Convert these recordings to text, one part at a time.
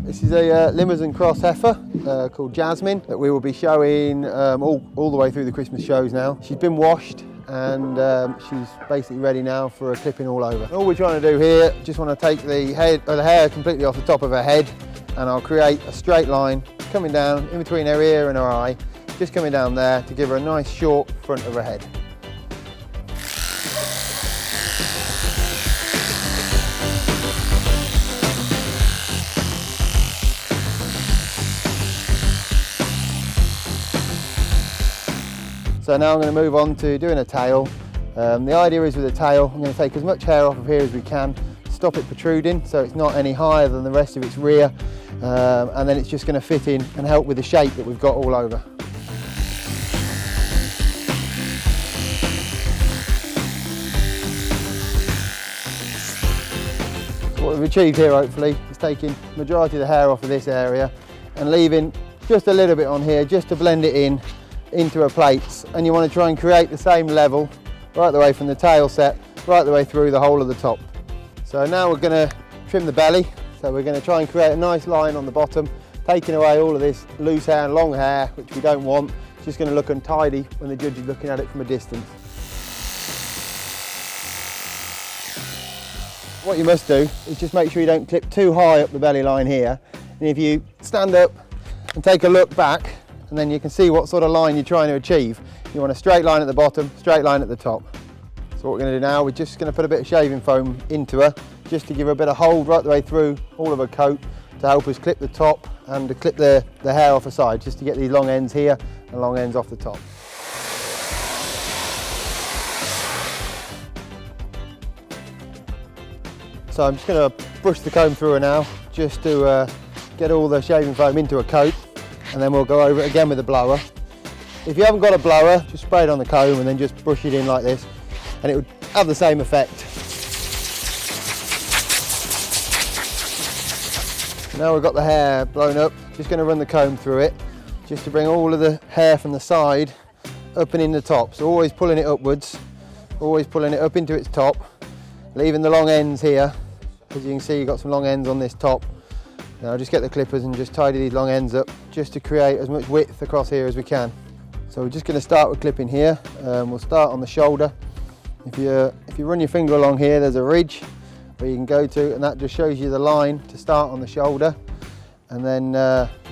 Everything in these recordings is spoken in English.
This is a Limousin cross heifer called Jasmine that we will be showing all the way through the Christmas shows now. She's been washed and she's basically ready now for a clipping all over. All we're trying to do here, just want to take the hair completely off the top of her head, and I'll create a straight line coming down in between her ear and her eye, just coming down there to give her a nice short front of her head. So now I'm going to move on to doing a tail. The idea is with a tail, I'm going to take as much hair off of here as we can, stop it protruding so it's not any higher than the rest of its rear, and then it's just going to fit in and help with the shape that we've got all over. So what we've achieved here hopefully is taking the majority of the hair off of this area and leaving just a little bit on here just to blend it in into her plates, and you want to try and create the same level right the way from the tail set right the way through the whole of the top. So now we're going to trim the belly, so we're going to try and create a nice line on the bottom, taking away all of this loose hair and long hair which we don't want. It's just going to look untidy when the judge is looking at it from a distance. What you must do is just make sure you don't clip too high up the belly line here, and if you stand up and take a look back, and then you can see what sort of line you're trying to achieve. You want a straight line at the bottom, straight line at the top. So what we're going to do now, we're just going to put a bit of shaving foam into her, just to give her a bit of hold right the way through all of her coat, to help us clip the top and to clip the hair off the side, just to get these long ends here and long ends off the top. So I'm just going to brush the comb through her now, just to get all the shaving foam into her coat, and then we'll go over it again with a blower. If you haven't got a blower, just spray it on the comb and then just brush it in like this, and it would have the same effect. Now we've got the hair blown up, just going to run the comb through it, just to bring all of the hair from the side up and in the top. So always pulling it upwards, always pulling it up into its top, leaving the long ends here. As you can see, you've got some long ends on this top. Now just get the clippers and just tidy these long ends up, just to create as much width across here as we can. So we're just going to start with clipping here. We'll start on the shoulder. If you run your finger along here, there's a ridge where you can go to, and that just shows you the line to start on the shoulder. And then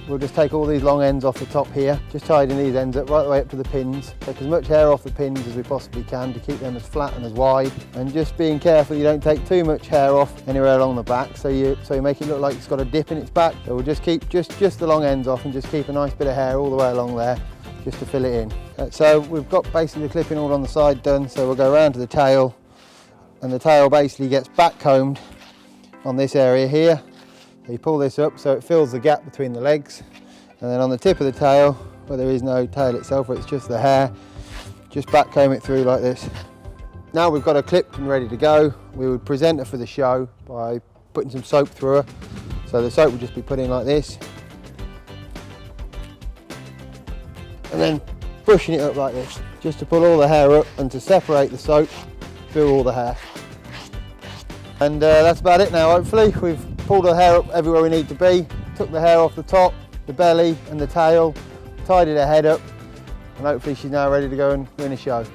we'll just take all these long ends off the top here, just tidying these ends up right the way up to the pins. Take as much hair off the pins as we possibly can to keep them as flat and as wide, and just being careful you don't take too much hair off anywhere along the back, so you make it look like it's got a dip in its back. So we'll just keep just the long ends off and just keep a nice bit of hair all the way along there, just to fill it in. So we've got basically the clipping all on the side done, so we'll go around to the tail, and the tail basically gets back combed on this area here. So you pull this up so it fills the gap between the legs, and then on the tip of the tail, where there is no tail itself, where it's just the hair, just back comb it through like this. Now we've got her clipped and ready to go, we would present her for the show by putting some soap through her. So the soap will just be put in like this, and then brushing it up like this, just to pull all the hair up and to separate the soap through all the hair. And that's about it now. Hopefully we've pulled the hair up everywhere we need to be, took the hair off the top, the belly and the tail, tidied her head up, and hopefully she's now ready to go and win a show.